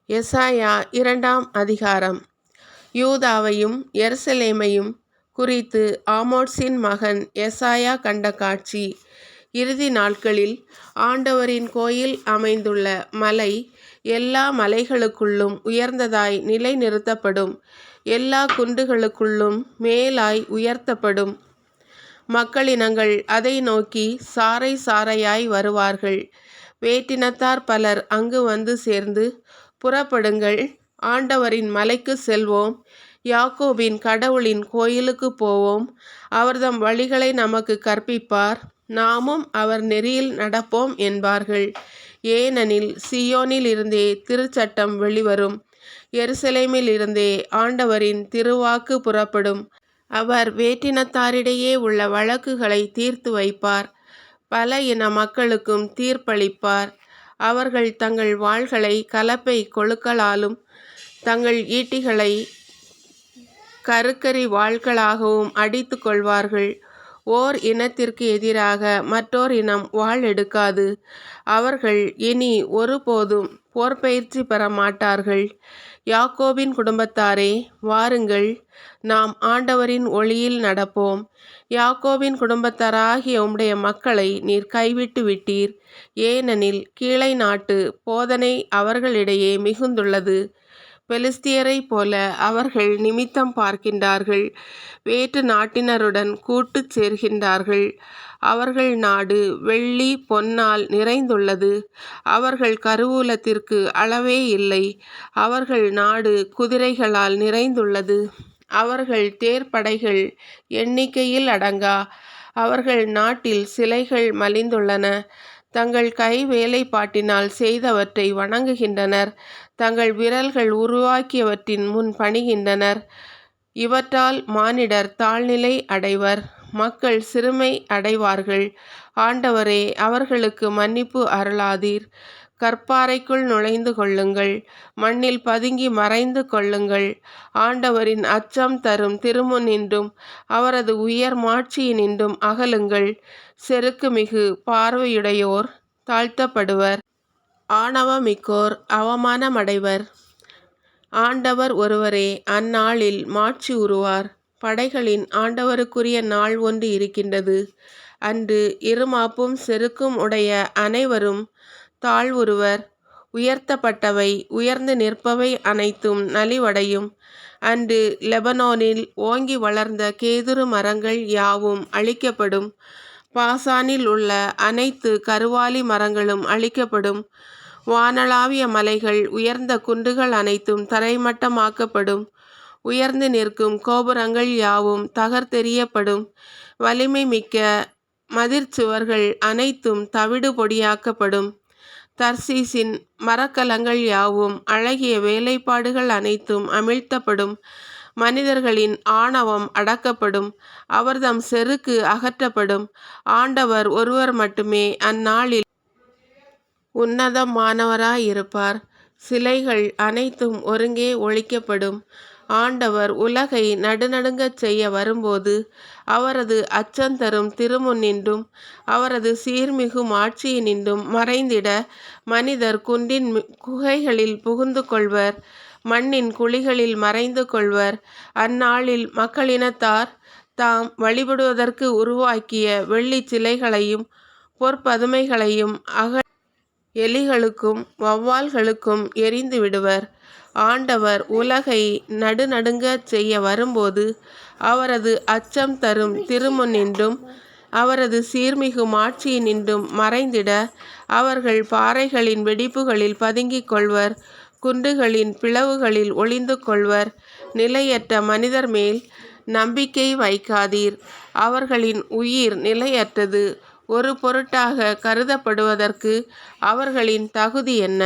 எசாயா 2ஆம் அதிகாரம். யூதாவையும் எருசலேமையும் குறித்து ஆமோத்சின் மகன் எசாயா கண்ட காட்சி. இறுதி நாட்களில் ஆண்டவரின் கோயில் அமைந்துள்ள மலை எல்லா மலைகளுக்குள்ளும் உயர்ந்ததாய் நிலை நிறுத்தப்படும். எல்லா குன்றுகளுக்குள்ளும் மேலாய் உயர்த்தப்படும். மக்களினங்கள் அதை நோக்கி சாறை சாறையாய் வருவார்கள். வேற்றினத்தார் பலர் அங்கு வந்து சேர்ந்து, புறப்படுங்கள், ஆண்டவரின் மலைக்கு செல்வோம், யாக்கோபின் கடவுளின் கோயிலுக்கு போவோம். அவர்தம் வழிகளை நமக்கு கற்பிப்பார், நாமும் அவர் நெறியில் நடப்போம் என்பார்கள். ஏனெனில் சீயோனில் இருந்தே திருச்சட்டம் வெளிவரும், எருசலேமில் இருந்தே ஆண்டவரின் திருவாக்கு புறப்படும். அவர் வேற்றினத்தாரிடையே உள்ள வழக்குகளை தீர்த்து வைப்பார், பல இன மக்களுக்கும் தீர்ப்பளிப்பார். அவர்கள் தங்கள் வாள்களை கலப்பை கொழுக்களாலும் தங்கள் ஈட்டிகளை கருக்கரி வாள்களாகவும் அடித்து கொள்வார்கள். ஓர் இனத்திற்கு எதிராக மற்றோர் இனம் வாள் எடுக்காது. அவர்கள் இனி ஒருபோதும் போர்ப்பயிற்சி பெற மாட்டார்கள். யாக்கோபின் குடும்பத்தாரே, வாருங்கள், நாம் ஆண்டவரின் ஒளியில் நடப்போம். யாக்கோபின் குடும்பத்தாராகிய உம்முடைய மக்களை நீர் கைவிட்டு விட்டீர். ஏனெனில் கீழை நாட்டு போதனை அவர்களிடையே மிகுந்துள்ளது. பெலிஸ்தியரைப் போல அவர்கள் நிமித்தம் பார்க்கின்றார்கள். வேற்று நாட்டினருடன் கூட்டுச் சேர்கின்றார்கள். அவர்கள் நாடு வெள்ளி பொன்னால் நிறைந்துள்ளது. அவர்கள் கருவூலத்திற்கு அளவே இல்லை. அவர்கள் நாடு குதிரைகளால் நிறைந்துள்ளது. அவர்கள் தேர்ப்படைகள் எண்ணிக்கையில் அடங்கா. அவர்கள் நாட்டில் சிலைகள் மலிந்துள்ளன. தங்கள் கை வேலைப்பாட்டினால் செய்தவற்றை வணங்குகின்றனர். தங்கள் விரல்கள் உருவாக்கியவற்றின் முன் பணிகின்றனர். இவற்றால் மானிடர் தாழ்நிலை அடைவர், மக்கள் சிறுமை அடைவார்கள். ஆண்டவரே, அவர்களுக்கு மன்னிப்பு அருளாதீர். கற்பாறைக்குள் நுழைந்து கொள்ளுங்கள், மண்ணில் பதுங்கி மறைந்து கொள்ளுங்கள். ஆண்டவரின் அச்சம் தரும் திருமுன்னின்றும் அவரது உயர் மாட்சியினின்றும் அகலுங்கள். செருக்குமிகு பார்வையுடையோர் தாழ்த்தப்படுவர், ஆணவமிக்கோர் அவமானமடைவர். ஆண்டவர் ஒருவரே அந்நாளில் மாட்சி உறுவார். படைகளின் ஆண்டவருக்குரிய நாள் ஒன்று இருக்கின்றது. அன்று இருமாப்பும் செருக்கும் உடைய அனைவரும் தாழ்வுறுவர். உயர்த்தப்பட்டவை, உயர்ந்து நிற்பவை அனைத்தும் நலிவடையும். அன்று லெபனோனில் ஓங்கி வளர்ந்த கேதுரு மரங்கள் யாவும் அழிக்கப்படும். பாசானில் உள்ள அனைத்து கருவாலி மரங்களும் அழிக்கப்படும். வானளாவிய மலைகள், உயர்ந்த குன்றுகள் அனைத்தும் தரைமட்டமாக்கப்படும். உயர்ந்து நிற்கும் கோபுரங்கள் யாவும் தகர்த்தெறியப்படும். வலிமை மிக்க மதிற்சுவர்கள் அனைத்தும் தவிடு பொடியாக்கப்படும். தர்சீசின் மரக்கலங்கள் யாவும், அழகிய வேலைப்பாடுகள் அனைத்தும் அமிழ்த்தப்படும். மனிதர்களின் ஆணவம் அடக்கப்படும், அவர்தம் செருக்கு அகற்றப்படும். ஆண்டவர் ஒருவர் மட்டுமே அந்நாளில் உன்னதமானவராயிருப்பார். சிலைகள் அனைத்தும் ஒருங்கே ஒழிக்கப்படும். ஆண்டவர் உலகை நடுநடுங்கச் செய்ய வரும்போது அவரது அச்சந்தரும் திருமுன்னின்றும் அவரது சீர்மிகு மாட்சியினின்றும் மறைந்திட மனிதர் குன்றின் குகைகளில் புகுந்து கொள்வர், மண்ணின் குழிகளில் மறைந்து கொள்வர். அந்நாளில் மக்களினத்தார் தாம் வழிபடுவதற்கு உருவாக்கிய வெள்ளிச் சிலைகளையும் பொற்பதுமைகளையும் எலிகளுக்கும் வௌவால்களுக்கும் எறிந்து விடுவர். ஆண்டவர் உலகை நடுநடுங்கச் செய்ய வரும்போது அவரது அச்சம் தரும் திருமுன்னின்றும் அவரது சீர்மிகு மாட்சியினின்றும் மறைந்திட அவர்கள் பாறைகளின் வெடிப்புகளில் பதுங்கிக் கொள்வர், குன்றுகளின் பிளவுகளில் ஒளிந்து கொள்வர். நிலையற்ற மனிதர் மேல் நம்பிக்கை வைக்காதீர். அவர்களின் உயிர் நிலையற்றது. ஒரு பொருட்டாக கருதப்படுவதற்கு அவர்களின் தகுதி என்ன?